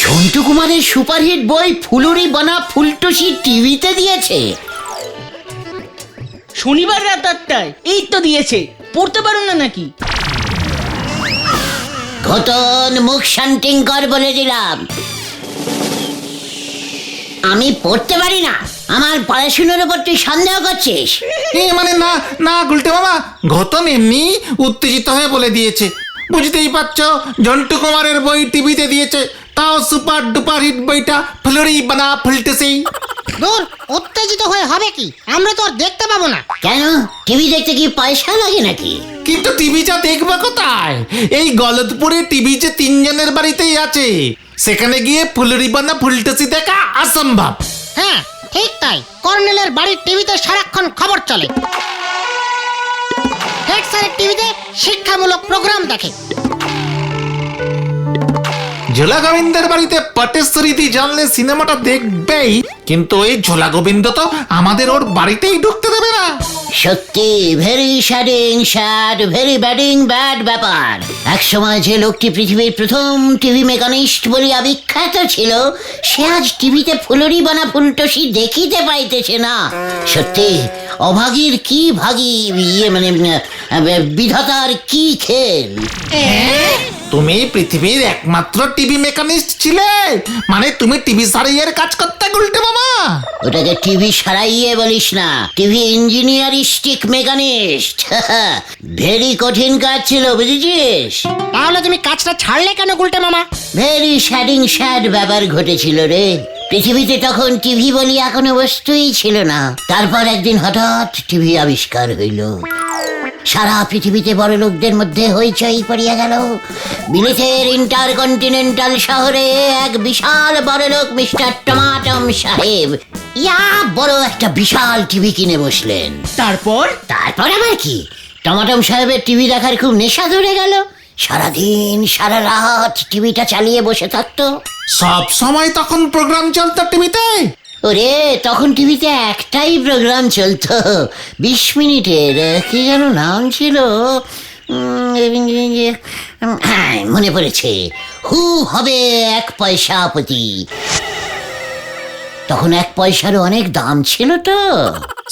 ঝন্টু কুমারের সুপারহিট বই ফুলুরি বানা ফুলটুসি টিভিতে দিয়েছে। শনিবার রাত 8টায় এই তো দিয়েছে, পড়তে পারো না নাকি? ঘটন মুখ শান্তিং কর বলে দিলাম। আমি পড়তে পারি না? আমার পড়াশুনোর উপর তুই সন্দেহ করছিস? মানে না না গুলটে মামা, ঘটন এমনি উত্তেজিত হয়ে বলে দিয়েছে। বুঝতেই পারছো, ঝন্টু কুমারের বই টিভিতে দিয়েছে, তাও সুপার ডুপার হিট বইটা ফুলুরি বানা ফুলটুসি। দূর, উত্তেজিত হয়ে হবে কি? আমরা তো আর দেখতে পাবো না। কেন, টিভি দেখতে কি পয়সা লাগে নাকি? কিন্তু টিভিটা দেখবে কোথায়? এই গলতপুরে টিভি যে 3 জনের বাড়িতেই আছে, সেখানে গিয়ে ফুলুরি বানা ফুলটুসি দেখা অসম্ভব। হ্যাঁ ঠিক তাই, কর্নেলের বাড়ির টিভিতে সারাক্ষণ খবর চলে। হেড স্যারের টিভিতে শিক্ষামূলক প্রোগ্রাম দেখে। ঝোলা গোবিন্দের বাড়িতে পটেশ্বরীদি জানলে সিনেমাটা দেখবেই, কিন্তু ওই ঝোলা গোবিন্দ তো আমাদের ওর বাড়িতেই ঢুকতে দেবে না। সত্যি ভেরি স্যাড, ভেরি ব্যাড ব্যাপার। এক সময় যে লোকটি পৃথিবীর প্রথম টিভি মেকানিস্ট বলে বিখ্যাত ছিল, সে আজ টিভিতে ফুলুরি বানা ফুলটুসি দেখিতে পাইতেছে না। সত্যি অভাগীর কি ভাগী, মানে বিধাতার কি খেল। তুমি পৃথিবীর একমাত্র টিভি মেকানিস্ট ছিলে, মানে তুমি টিভি সারাইয়ের কাজ করতে গুলটে মামা। ওটাকে টিভি সারাইয়ে বলিস না, টিভি ইঞ্জিনিয়ারিস্টিক মেকানিস্ট। ভেরি কঠিন কাজ ছিল, বুঝেছিস? তাহলে তুমি কাজটা ছাড়লে কেন গুলটে মামা? ভেরি স্যাড ব্যাপার ঘটেছিল রে। পৃথিবীতে তখন টিভি বলি কোনো বস্তুই ছিল না। তারপর একদিন হঠাৎ টিভি আবিষ্কার হইল। সারা পৃথিবীতে বড় লোকদের মধ্যে হইচই পড়িয়া গেল। বিলেতের ইন্টারকন্টিনেন্টাল শহরে এক বিশাল বড় লোক মিস্টার টমাটম সাহেব ইয়া বড় একটা বিশাল টিভি কিনে বসলেন। তারপর আবার কি, টমাটম সাহেবের টিভি দেখার খুব নেশা ধরে গেল। সারাদিন সারা রাত টিভিটা চালিয়ে বসে থাকতো। সব সময় তখন প্রোগ্রাম চলতো টিভিতে? ওরে, তখন টিভিতে একটাই প্রোগ্রাম চলতো, 20 মিনিটের। কি যেন নাম ছিল, মনে পড়েছে, হু হবে 1 পয়সা প্রতি। তখন 1 পয়সারও অনেক দাম ছিল তো।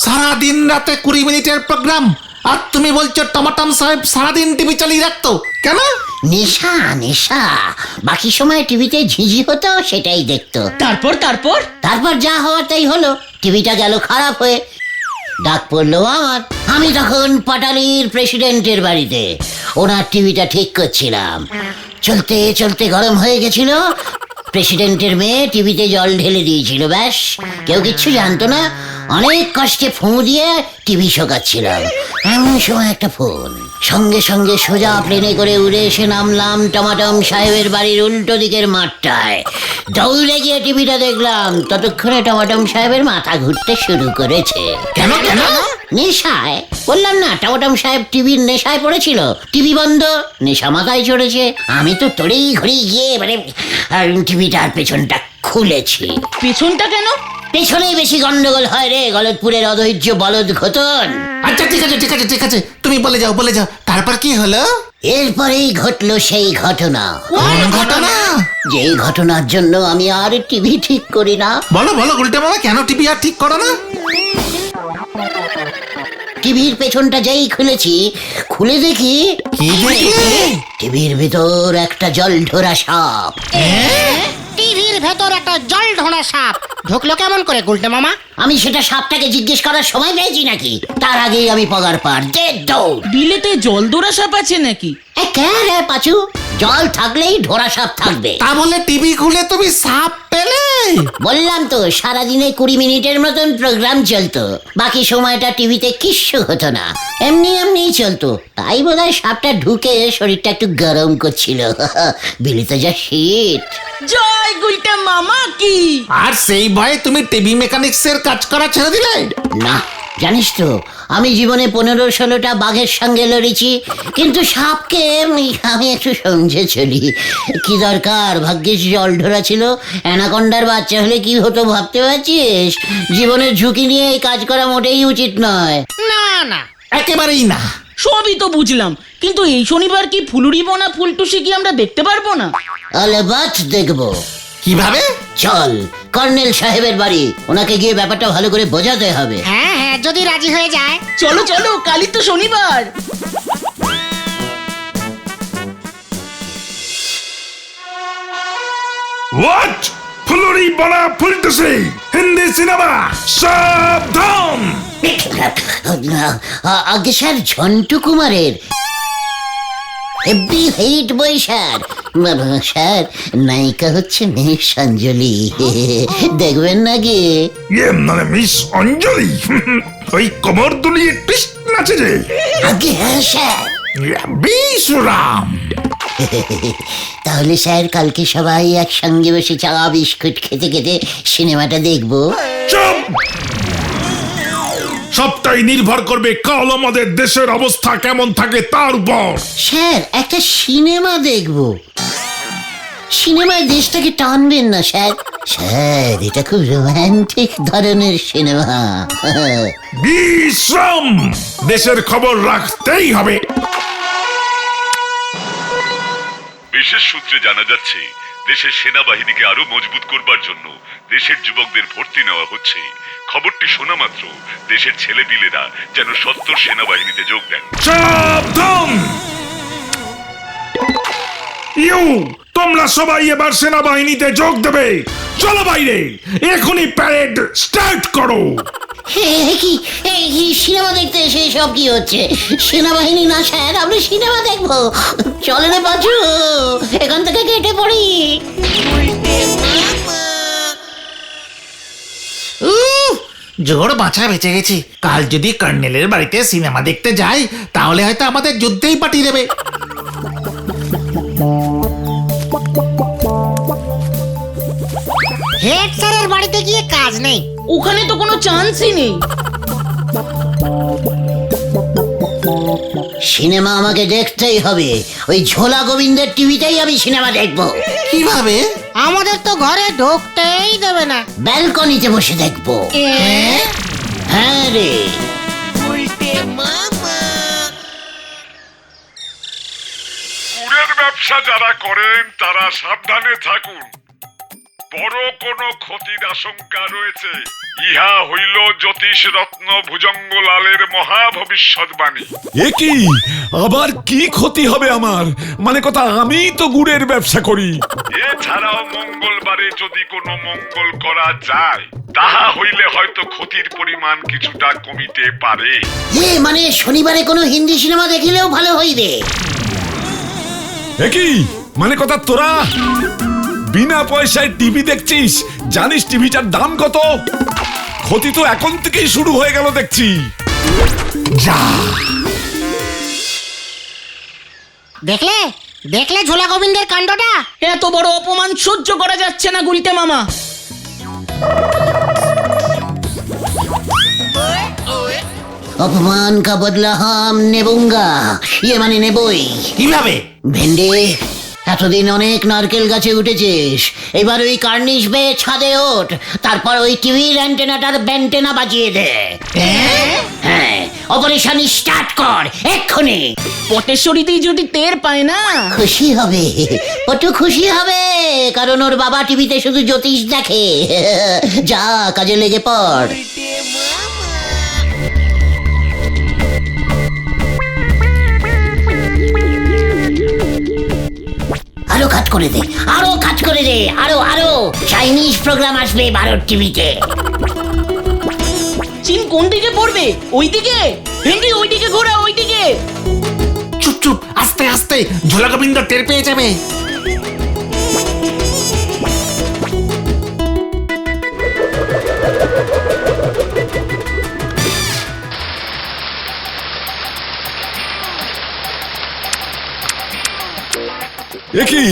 সারাদিন রাতে 20 মিনিটের প্রোগ্রাম, আর তুমি বলছো টমাটম সাহেব সারাদিন টিভি চালিয়ে রাখতো কেন? নেশা। বাকি সময় টিভিতে ঝিঝি হতো, সেটাই দেখতো। তারপর যা হওয়ার তাই হলো, টিভিটা গেল খারাপ হয়ে। ডাক পড়লো আমার। আমি তখন পাটালির প্রেসিডেন্টের বাড়িতে ওনার টিভিটা ঠিক করছিলাম। চলতে গরম হয়ে গেছিল। প্রেসিডেন্টের মেয়ে টিভিতে জল ঢেলে দিয়েছিল, ব্যাস। কেউ কিচ্ছু জানতো না। অনেক কষ্টে ফুঁ দিয়ে টিভি শোকাচ্ছিলাম। এমন সময় একটা ফোন। সঙ্গে সোজা প্লেনে করে উড়ে এসে নামলাম টমাটম সাহেবের বাড়ির উল্টো দিকের মাঠটায়। দৌড়ে গিয়ে টিভিটা দেখলাম। ততক্ষণে টমাটম সাহেবের মাথা ঘুরতে শুরু করেছে। কেন? নেশায়, বললাম না, টমাটম সাহেব টিভির নেশায় পড়েছিল। টিভি বন্ধ, নেশা মাথায় চড়েছে। আমি তো তড়ি ঘড়ি গিয়ে টিভিটার পেছনটা খুলেছি। পেছনটা কেন? পেছনেই বেশি গন্ডগোল হয় রে, গলতপুরের অধৈর্য বলদ ঘটন। আচ্ছা ঠিক আছে, তুমি বলে যাও। তারপর কি হলো? এরপরেই ঘটলো সেই ঘটনা। কোন ঘটনা? যেই ঘটনার জন্য আমি আর টিভি ঠিক করি না। বলো গুলটে মামা, কেন টিভি আর ঠিক করো না? টিভির পেছনটা যেই খুলে দেখি কি দেখলে? টিভির ভেতর একটা জলঢোরা সাপ। টিভির ভেতর একটা জল ঢোড়া সাপ ঢুকলো কেমন করে গুলটে মামা? আমি সেটা সাপটাকে জিজ্ঞেস করার সময় পেয়েছি নাকি? তার আগেই আমি পগার পার, যে দৌড়। বিলেতে জলদোরা সাপ আছে নাকি? রে পাচু, জল থাকলেই ঢোরা সাপ থাকবে। তা বলে টিভি খুলে তুমি সাপ পেলে? বললাম তো, সারাদিনে 20 মিনিটের মতন প্রোগ্রাম চলতো। বাকি সময়টা টিভিতে কিচ্ছু হতো না, এমনি চলতো। তাই বোধহয় সাপটা ঢুকে শরীরটা একটু গরম করছিল। বিলিতে যা শীত। জয় গুলটে মামা কি! আর সেই ভয়ে তুমি টিভি মেকানিক্সের কাজ করা ছেড়ে দিলে? না, জানিস তো, আমি জীবনে 15-16টা বাঘের সঙ্গে লড়েছি, কিন্তু সাপকে আমি একটু সমঝে চলি। কি দরকার, ভাগ্যিস জল ঢোরা ছিল। অ্যানাকন্ডার বাচ্চা হলে কি হতো ভাবতে পারছিস? জীবনের ঝুঁকি নিয়ে এই কাজ করা মোটেই উচিত নয়। না, একেবারেই না। সবই তো বুঝলাম, কিন্তু এই শনিবার কি ফুলুরি বোনা ফুলটুসি কি আমরা দেখতে পারবো না? আলেবাত দেখবো। কিভাবে? চল কর্নেল সাহেবের বাড়ি, ওনাকে গিয়ে ব্যাপারটা ভালো করে বোঝাতে হবে। হ্যাঁ হ্যাঁ, যদি রাজি হয়ে যায়। চলো চলো, কালই তো শনিবার। হোয়াট? ফুলুরি বলা ফুলতেছে হিন্দি সিনেমা সাবধান। আগে স্যার ঝন্টু কুমারের এভরি হেট বই স্যার। স্যার নায়িকা হচ্ছে মিস অঞ্জলি, দেখবেন না গিয়ে? ইয়ে মানে মিস অঞ্জলি ওই কোমর দুলিয়ে টুইস্ট নাচে যে। আগে হ্যাঁ স্যার। বিশুরাম। তাহলে স্যার কালকে সবাই একসঙ্গে বসে চা বিস্কুট খেতে খেতে সিনেমাটা দেখবো। চুপ! সবটাই নির্ভর করবে কাল আমাদের দেশের অবস্থা কেমন থাকে তার উপর। স্যার একটা সিনেমা দেখবো, সিনেমায় দেশটাকে টানবেন না স্যার। স্যার এটা খুব রোমান্টিক ধরনের সিনেমা। বিশ্রাম। দেশের খবর রাখতেই হবে। বিশেষ সূত্রে জানা যাচ্ছে দেশের সেনাবাহিনীকে আরো মজবুত করবার জন্য দেশের যুবকদের ভর্তি নেওয়া হচ্ছে। খবরটি শোনা মাত্র দেশের ছেলেপিলেরা যেন সত্তর সেনাবাহিনীতে যোগ দেন। সাবধান! তোমরা সবাই এবার সেনাবাহিনীতে যোগ দেবে। চলো বাইরে, এখনই প্যারেড স্টার্ট করো। কি সিনেমা দেখতে এসে সব কি হচ্ছে? সেনাবাহিনী না স্যার, আমরা সিনেমা দেখবো। চলে রে বাজু, এখান থেকে কেটে পড়ি। জোর বাঁচা বেঁচে গেছি। কাল যদি কর্নেলের বাড়িতে সিনেমা দেখতে যাই তাহলে হয়তো আমাদের যুদ্ধেই পাঠিয়ে দেবে। হেড স্যারের বাড়িতে গিয়ে কাজ নেই। ওখানে তো কোনো চান্সই নেই। সিনেমা আমাকে দেখতেই হবে। ওই ঝোলা গোবিন্দের টিভিতেই আমি সিনেমা দেখবো। কিভাবে? আমাদের তো ঘরে ঢুকতেই দেবে না। ব্যালকনিতে বসে দেখবো। হ্যাঁ রে। গুড়ের ব্যবসা যারা করেন তারা সাবধানে থাকুন, বড় কোনো ক্ষতির আশঙ্কা রয়েছে। ইহা হইল জ্যোতিষ রত্ন ভুজঙ্গলালের মহা ভবিষ্যৎবাণী। এ কি? আবার কি ক্ষতি হবে আমার? মানে কথা, আমি তো গুড়ের ব্যবসা করি। এছাড়াও মঙ্গলবারে যদি কোনো মঙ্গল করা যায় তাহা হইলে হয়তো ক্ষতির পরিমাণ কিছুটা কমিতে পারে। মানে শনিবারে কোনো হিন্দি সিনেমা দেখিলেও ভালো হইবে। এ কি? মানে কথা, তোরা বিনা পয়সায় টিভি দেখছিস? জানিস টিভিটার দাম কত? ক্ষতি তো এখন থেকেই শুরু হয়ে গেল দেখছি। যা! দেখলে দেখলে ঝোলা গোবিন্দের কাণ্ডটা। এত বড় অপমান সহ্য করা যাচ্ছে না গুলটে মামা। অপমান কা বদলা হাম নেবুঙ্গা, ইয়ে মানে নেবই। কিভাবে? ভেন্ডে, এতদিন অনেক নারকেল গাছে উঠেছিস, এবার ওই কার্নিশ বেয়ে ছাদে ওঠ, তারপর ওই টিভির অ্যান্টেনাটার ব্যান্টেনা বাজিয়ে দে। হ্যাঁ, অপারেশন স্টার্ট কর এক্ষুনি। পটেশ্বরীতেই যদি টের পায় না। খুশি হবে, কত খুশি হবে, কারণ ওর বাবা টিভিতে শুধু জ্যোতিষ দেখে। যা কাজে লেগে পড়। আরো কাজ করে দে, আরো কাজ করে দে, আরো আরো চাইনিজ প্রোগ্রাম আসবে ভারত টিভিতে। চীন কোন দিকে পড়বে? ওইদিকে। ভেন্ডি ওইদিকে ঘোরা, ওইদিকে। চুপ চুপ, আস্তে আস্তে, ঝোলা গোবিন্দ টের পেয়ে যাবে। একই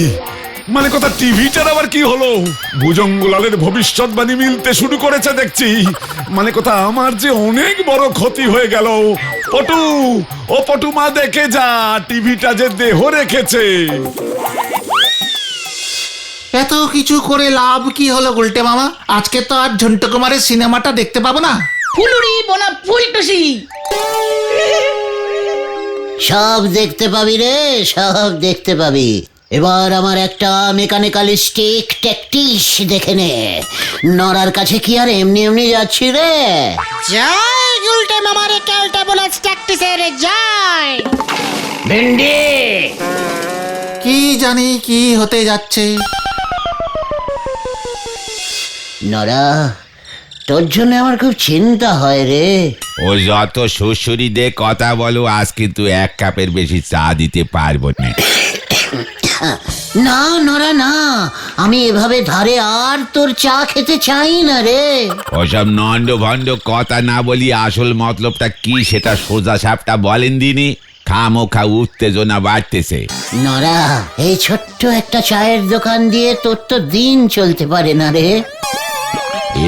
মানে কথা, টিভিটার আবার কি হলো? ভুজঙ্গলালের ভবিষ্যৎবাণী মিলতে শুরু করেছে দেখছি। মানে কথা, আমার যে অনেক বড় ক্ষতি হয়ে গেল। পটু, ও পটু মা, দেখে যা টিভিটা যে দেহ রেখেছে। এত কিছু করে লাভ কি হলো গুলটে মামা? আজকে তো আর ঝন্টু কুমারের সিনেমাটা দেখতে পাবো না। ফুলুরি বনা ফুলটুসি। সব দেখতে পাবি রে, সব দেখতে পাবি। এবার আমার একটা মেকানিক্যালিস্টিক ট্যাকটিস দেখে নে। নড়ার কাছে কি আর এমনি এমনি যাচ্ছি রে? জয় গুলটে মামার ক্যালটা বলে প্র্যাকটিসের জয়। ভেন্ডি, কি জানি কি হতে যাচ্ছে। নড়া, তোর জন্য আমার খুব চিন্তা হয় রে। ও যত শ্বশুরি দিয়ে কথা বলো, আজ কিন্তু 1 কাপের বেশি চা দিতে পারবো না। না নড়া না, আমি এভাবে ধারে আর তোর চা খেতে চাই না রে। ওসব নন্ড ভণ্ড কথা না বলি আসল মতলবটা কি সেটা সোজা সাপটা বলেন দিনি। খামোখা উত্তেজনা বাড়তেছে। নড়া, এই ছোট্ট একটা চায়ের দোকান দিয়ে তোর তো দিন চলতে পারে না রে।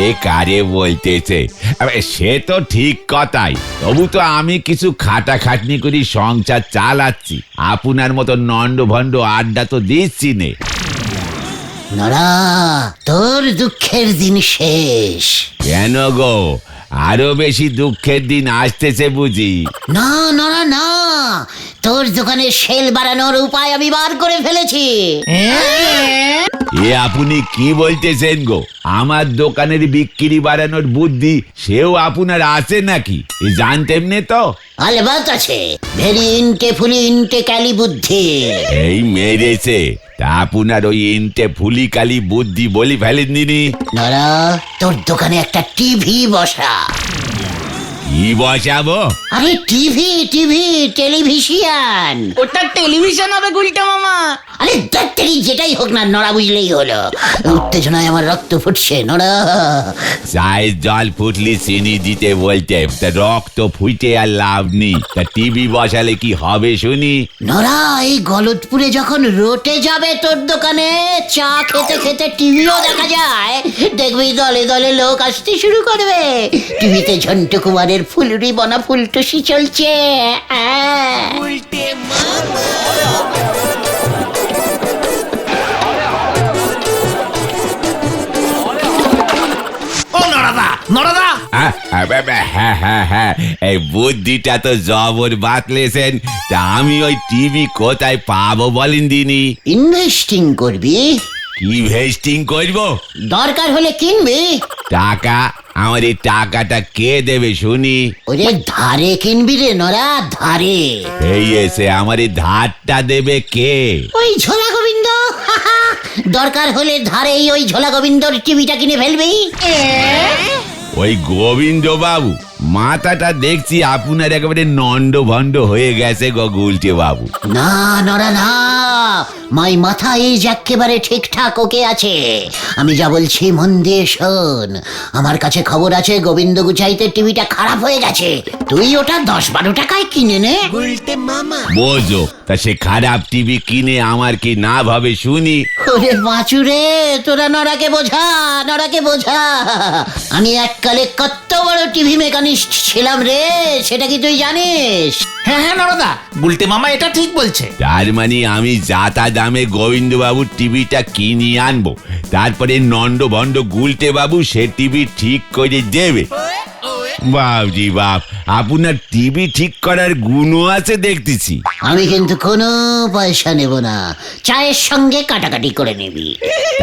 এ কারে বলতেছে? আবে, সে তো ঠিক কথাই, তবু তো আমি কিছু খাটাখাটনি করি সংসার চালাচ্ছি। আপনার মতো নন্ড ভণ্ড আড্ডা তো দিচ্ছি নে। নড়া, তোর দুঃখের দিন শেষ। কেন গো, আরো বেশি দুঃখের দিন আসতেছে বুঝি? না নড়া না, তোর দোকানের সেল বাড়ানোর উপায় আমি বার করে ফেলেছি। এ আপনি কি বলতেছেন গো? আমার দোকানের বিক্রি বাড়ানোর বুদ্ধি সেও আপনার আছে নাকি? এ জানতেন নে তো? আলবাত আছে, ভেরি ইনটে ফুলি ইনটে ক্যালি বুদ্ধি। এই মেরেছে তা আপনার ওই ইনটে ফুলি কালি বুদ্ধি বলি ফেলেন দিনি। নড়া, তোর দোকানে একটা টিভি বসা। কি বসাবো? আরে টিভি টিভি, টেলিভিশন। ওটা টেলিভিশন হবে গুলটে মামা। আরে দত্তরি যেটাই হোক না, নড়া বুঝলেই হলো। উত্তেজনায় আমার রক্ত ফুটছে নড়া। চায়ের জল ফুটলি চিনি দিতে বলতে, তা রক্ত ফুটে আর লাভ নেই। তা টিভি বসালে কি হবে শুনি? নড়া, এই গলতপুরে যখন রোটে যাবে তোর দোকানে, চা খেতে খেতে টিভিও দেখা যায়, দেখবি দলে দলে লোক আসতে শুরু করবে। টিভিতে ঝন্টু কুমারের ফুলুরি বনা ফুলটুসি চলছে। ও নড়াদা, নড়াদা, হ্যাঁ, এই বুদ্ধিটা তো জবর বাতলেছেন। তা আমি ওই টিভি কোথায় পাবো বলেন দিনি? ইনভেস্টিং করবি? কি ভেস্টিং করবো? দরকার হলে কিনবি। টাকা? আমার এই টাকাটা কে দেবে শুনি? ওরে ধারে কিনবি রে নড়া, ধারে। এই এসে আমার এই ধারটা দেবে কে? ওই ঝোলা গোবিন্দ। দরকার হলে ধারেই ওই ঝোলা গোবিন্দর টিভিটা কিনে ফেলবি। ওই গোবিন্দ বাবু? মাথাটা দেখছি আপনার একেবারে নন্ড ভণ্ড হয়ে গেছে গো গুলটে বাবু। না নড়া না, মাই মাথা এই একেবারে ঠিকঠাক ওকে আছে। আমি যা বলছি মন দিয়ে শোন। আমার কাছে খবর আছে গোবিন্দ গুচাইতে টিভিটা খারাপ হয়ে গেছে। তুই ওটা 10-12 টাকায় কিনে নে। বোঝো, তা সে খারাপ টিভি কিনে আমার কি না ভাবে শুনি? ওরে বাঁচুরে, তোরা নড়াকে বোঝা, নড়াকে বোঝা। আমি এককালে কত বড় টিভি মেকানিস্ট ছিলাম রে, সেটা কি তুই জানিস? হ্যাঁ হ্যাঁ নড়াদা, গুলটে মামা এটা ঠিক বলছে। তার মানে আমি যাতা দামে গোবিন্দ বাবুর টিভিটা কিনে আনবো, তারপরে নন্ড ভণ্ড গুলটে বাবু সে টিভি ঠিক করে দেবে। বাবজি বাপ, আপনার টিভি ঠিক করার গুণও আছে দেখতেছি। আমি কিন্তু কোনো পয়সা নেব না, চায়ের সঙ্গে কাটাকাটি করে নিবি।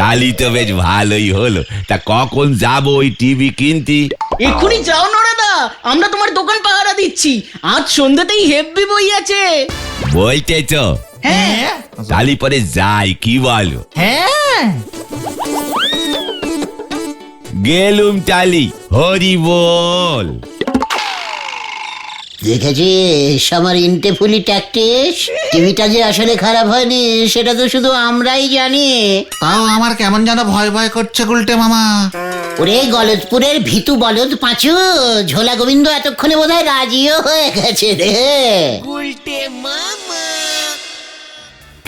তালি তো বেশ ভালোই হলো। তা কখন যাবো ওই টিভি কিনতে? এক্ষুনি যাও নড়াদা, আমরা তোমার দোকান পাহারা দিচ্ছি। আজ সন্ধ্যাতেই হেব্বি বই আছে। বলতেছ? হ্যাঁ, তালি পরে যাই, কি বলো? হ্যাঁ, গেলুম তালি, হরি বল। দেখেছিস আমার ইনটে ফুলি ট্যাকটিস? টিভিটা যে আসলে খারাপ হয়নি সেটা তো শুধু আমরাই জানি। তাও আমার কেমন যেন ভয় ভয় করছে গুলটে মামা। ওরে গলতপুরের ভিতু বলদ পাঁচু, ঝোলা গোবিন্দ এতক্ষণে বোধহয় রাজিও হয়ে গেছে রে।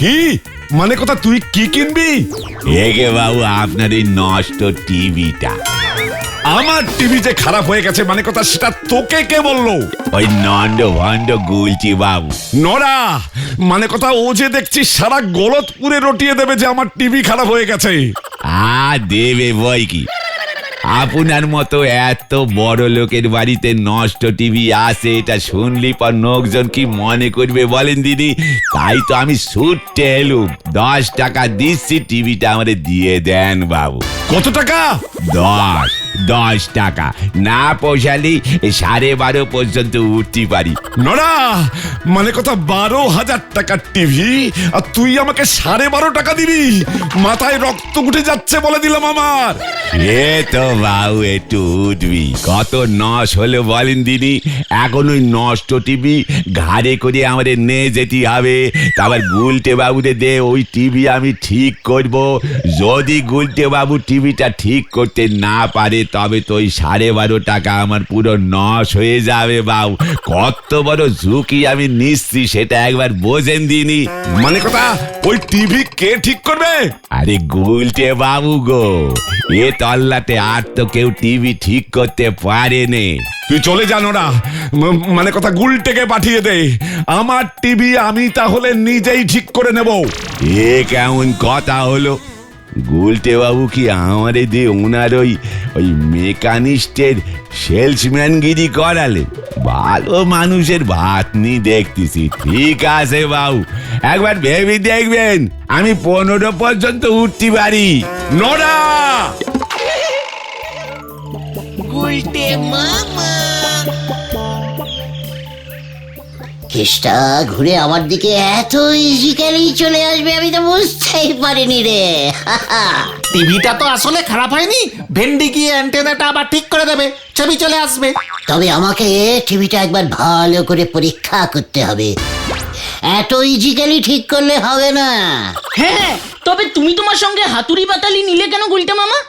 কি মানে কথা, তুই কি কিনবি? এগে বাবু, আপনার এই নষ্ট টিভিটা। আমার টিভি যে খারাপ হয়ে গেছে মানে কথা, সেটা তোকে কে বললো? ওই নন্ড ভণ্ড গুলচি বাবু। নড়া, মানে কথা ও যে দেখছি সারা গলতপুরে রটিয়ে দেবে যে আমার টিভি খারাপ হয়ে গেছে। দেবে বই কি। আপনার মতো এত বড় লোকের বাড়িতে নষ্ট টিভি আসে এটা শুনলি পর লোকজন কি মনে করবে বলেন দিদি? তাই তো আমি ছুটতে এলুম। 10 টাকা দিচ্ছি, টিভিটা আমারে দিয়ে দেন বাবু। কত টাকা? 10 টাকা না পৌঁছালি 12:30 পর্যন্ত উঠতে পারি। নড়া, মানে কথা 12,000 টাকার টিভি আর তুই আমাকে 12.5 টাকা দিবি? মাথায় রক্ত উঠে যাচ্ছে বলে দিলাম আমার। এ তো বাবু একটু উঠবি। কত নষ্ট হলো বলেন দিদি? এখন ওই নষ্ট টিভি ঘাড়ে করে আমাদের নিয়ে যেতে হবে। তারপর গুলটে বাবুরে দে ওই টিভি আমি ঠিক করব। যদি গুলটে বাবু টিভিটা ঠিক করতে না পারে তবে তো ওই 12.5 টাকা আমার পুরো নষ্ট হয়ে যাবে বাবু। কত বড় ঝুঁকি আমি নিচ্ছি সেটা একবার বোঝেন দিনি। মানে কথা ওই টিভি কে ঠিক করবে? আরে গুলটে বাবু গো, এ তল্লাতে আর তো কেউ টিভি ঠিক করতে পারেনি। তুই চলে জানো না, মানে কথা গুলটেকে পাঠিয়ে দে। আমার টিভি আমি তাহলে নিজেই ঠিক করে নেব। এ কেমন কথা হলো? গুলটে বাবু কি আমারে দিয়ে ওনার ওই মেকানিস্টের সেলসম্যানগিরি করালে? ভালো মানুষের ভাত নি দেখতেছি। ঠিক আছে বাবু, একবার ভেবে দেখবেন আমি 15 পর্যন্ত উঠতে পারি। নড়া, কেসটা ঘুরে আমার দিকে এত ইজিক্যালি চলে আসবে আমি তো বুঝতেই পারিনি রে। টিভিটা তো আসলে খারাপ হয়নি, ভেন্ডি গিয়ে অ্যান্টেনাটা আবার ঠিক করে দেবে, ছবি চলে আসবে। তবে আমাকে টিভিটা একবার ভালো করে পরীক্ষা করতে হবে। এত ইজিক্যালি ঠিক করলে হবে না। হ্যাঁ, তবে তুমি তোমার সঙ্গে হাতুড়ি বাতালি নিলে কেন গুলটে মামা?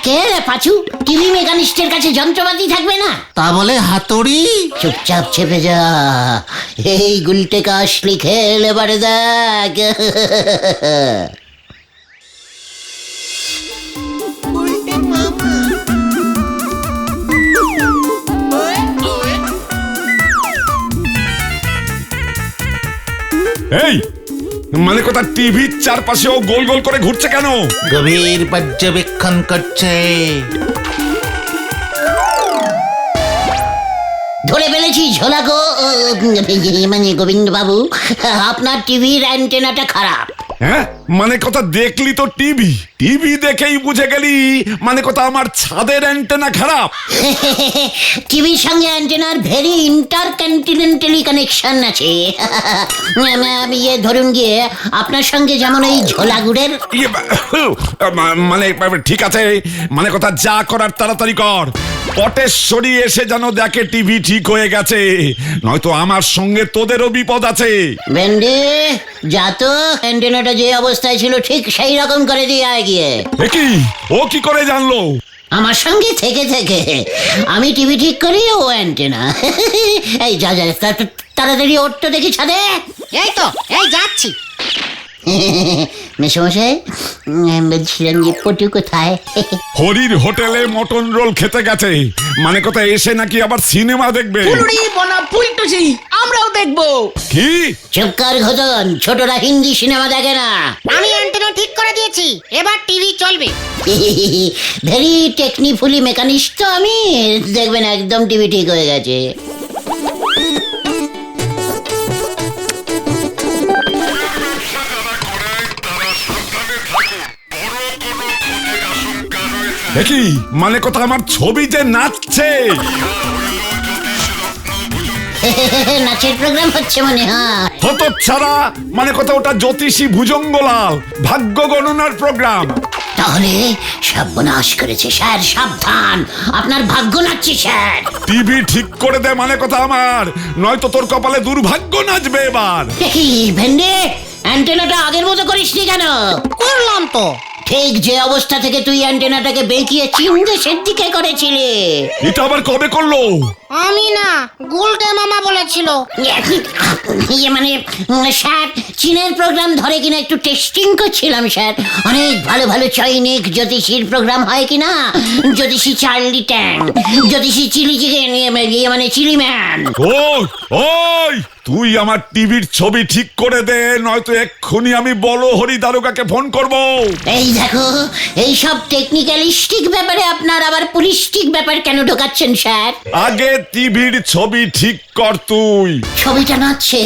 কে রে পাচু? টিভি মেকানিস্টের কাছে যন্ত্রপাতি থাকবে না? তা বলে হাতুড়ি? চুপচাপ চেপে যা, এই গুলটে কাশ লিখে এবারে দেখ। এই মানে কথা টিভির চারপাশেও গোল গোল করে ঘুরছে কেন? গভীর পর্যবেক্ষণ করছে। ধরে ফেলেছি ঝোলা গো, মানে গোবিন্দ বাবু, আপনার টিভির অ্যান্টেনাটা খারাপ। হ্যাঁ, মানে কথা দেখলি তো টিভি, টিভি দেখেই বুঝে গেলি মানে কথা আমার ছাদের অ্যান্টেনা খারাপ? টিভির সঙ্গে অ্যান্টেনার ভেরি ইন্টারকন্টিনেন্টালি কানেকশন আছে। ইয়ে ধরুন গিয়ে আপনার সঙ্গে যেমন এই ঝোলাগুড়ের। মানে ঠিক আছে, মানে কথা যা করার তাড়াতাড়ি কর। পটেশ্বরী এসে যেন দেখে টিভি ঠিক হয়ে গেছে, নয়তো আমার সঙ্গে তোদেরও বিপদ আছে। ভেন্ডি যা তো, অ্যান্টেনাটা যে অবস্থায় ছিল ঠিক সেই রকম করে দিয়ে আয় গিয়ে। কি ও কি করে জানলো? আমার সঙ্গে থেকে থেকে আমি টিভি ঠিক করি, ও অ্যান্টেনা। এই যা যা তাড়াতাড়ি ওর তো দেখি ছাদে। এই তো, এই যাচ্ছি। মেসমশাই বলছিলাম যে পটু কোথায়? হরির হোটেলে মটন রোল খেতে গেছে, মানে কথা এসে নাকি আবার সিনেমা দেখবে। ফুলুরি বনা ফুলটুসি, আমরাও দেখবো। কি? চুপ কর ঘটন, ছোটরা হিন্দি সিনেমা দেখে না। আমি অ্যান্টেনা ঠিক করে দিয়েছি, এবার টিভি চলবে। ভেরি টেকনিফুলি মেকানিস্ট তো আমি, দেখবেন একদম টিভি ঠিক হয়ে গেছে। কি মানে কথা আমার ছবি যে নাচছে? নাচের প্রোগ্রাম হচ্ছে মনে হয়। হতচ্ছাড়া, মানে কথা ওটা জ্যোতিষী ভুজঙ্গলাল ভাগ্য গণনার প্রোগ্রাম। তাহলে সর্বনাশ করেছে স্যার, সাবধান, আপনার ভাগ্য নাচছে স্যার। টিভি ঠিক করে দে মানে কথা আমার, নয়তো তোর কপালে দুর্ভাগ্য নাচবে এবার। কি ভেন্ডে, অ্যান্টেনাটা আগের মতো করিসনি কেন? করলাম তো। ঠিক যে অবস্থা থেকে তুই অ্যান্টেনাটাকে বেঁকিয়ে চীন দেশের দিকে করেছিলি। এটা আবার কবে করলো? আমি না, গুলটে মামা বলেছিল। মানে স্যার চীনের প্রোগ্রাম ধরে কিনা একটু টেস্টিং করছিলাম স্যার। অনেক ভালো ভালো চৈনিক জ্যোতিষীর প্রোগ্রাম হয় কিনা, জ্যোতিষী চার্লি ট্যাং, জ্যোতিষী চিলি চিকেন, মানে চিলি ম্যান। ওই ওই তুই আমার টিভির ছবি ঠিক করে দে, নয়তো এক্ষুনি আমি বলো হরি দারোগাকে ফোন করব। এই দেখো, এই সব টেকনিক্যালিস্টিক ব্যাপারে আপনার আবার পুলিশটিক ব্যাপার কেন ঢোকাচ্ছেন স্যার? আগে টিভির ছবি ঠিক কর তুই। ছবিটা নাচছে,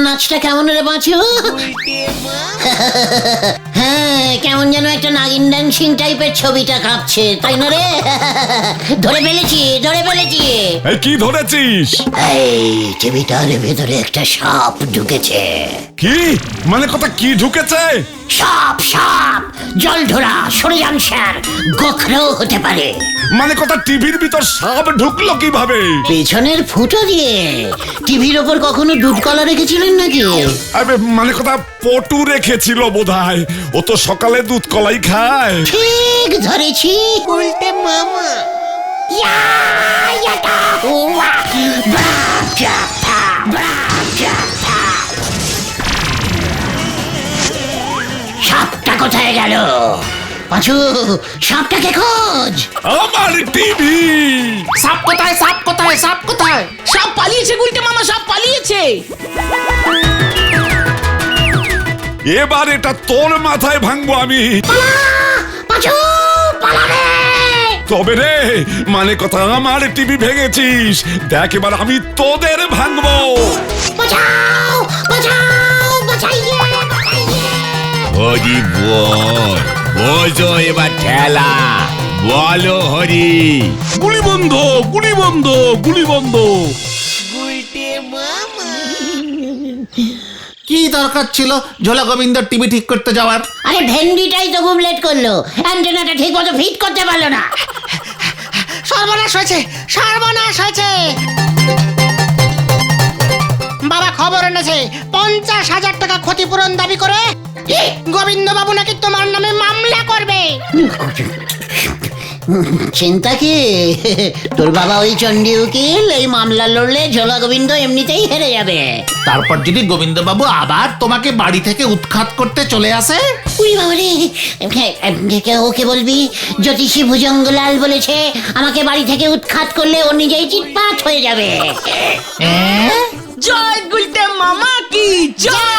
নাচটা কেমন রে বাঁচু? হ্যাঁ, কেমন যেন একটা নাগিন ড্যান্সিং টাইপের ছবিটা কাঁপছে, তাই না রে? ধরে ফেলেছি, ধরে ফেলেছি। এই কি ধরেছিস? এই টিভিটার ভেতরে একটা সাপ ঢুকেছে। কি মানে কথা, কি ঢুকেছে? সাপ, সাপ, জল ধরা, সরে যান স্যার, গোখরও হতে পারে। মানে কথা, টিভির ভিতর সাপ ঢুকলো কিভাবে? পেছনের ফুটো দিয়ে। টিভির ওপর কখনো দুধ কলা রেখেছিলেন নাকি? আরে মানে কথা, পটু রেখেছিল বোধহয়, ও তো সকালে দুধ কলাই খায়। ঠিক ধরেছি। উল্টে মামা। সাপটা কোথায় গেল? পাঁচু, সাপটাকে খোঁজ। আমার টিভি সাপ কোথায়, সাপ কোথায়, সাপ কোথায়? সাপ পালিয়েছে গুলটে মামা, সাপ পালিয়েছে। এবার এটা তোর মাথায় ভাঙবো আমি। পাঁচু, পালা রে। তবে রে, মানে কথা, আমার টিভি ভেঙেছিস, দেখ এবার আমি তোদের ভাঙবো। বাঁচাও, বাঁচাও, বাঁচাইয়ে, বাঁচাইয়ে। হরি বল, বোঝো এবার ঠেলা, বলো হরি। গুলি বন্ধ, গুলি বন্ধ, গুলি বন্ধ। কি দরকার ছিল ঝোলা গোবিন্দ টিভি ঠিক করতে যাওয়ার? আরে ভেন্ডিটাই তো খুব লেট করলো, অ্যান্টেনাটা ঠিক মতো ফিট করতে পারলো না। সর্বনাশ হয়েছে, সর্বনাশ হয়েছে। বাবা খবর এনেছে 50,000 টাকা ক্ষতিপূরণ দাবি করে গোবিন্দ বাবু নাকি তোমার নামে মামলা করবে। চিন্তা কি, তোর বাবা ওই চণ্ডী উকিল, এই মামলা লড়লে ঝোলা গোবিন্দ এমনিতেই হেরে যাবে। তারপর যদি গোবিন্দ বাবু আবার তোমাকে বাড়ি থেকে উৎখাত করতে চলে আসে? উই বাবারে, ওকে বলবি জ্যোতিষী ভুজঙ্গলাল বলেছে আমাকে বাড়ি থেকে উৎখাত করলে ও নিজেই চিৎপাত হয়ে যাবে। জয় গুলটে মামা কি জয়।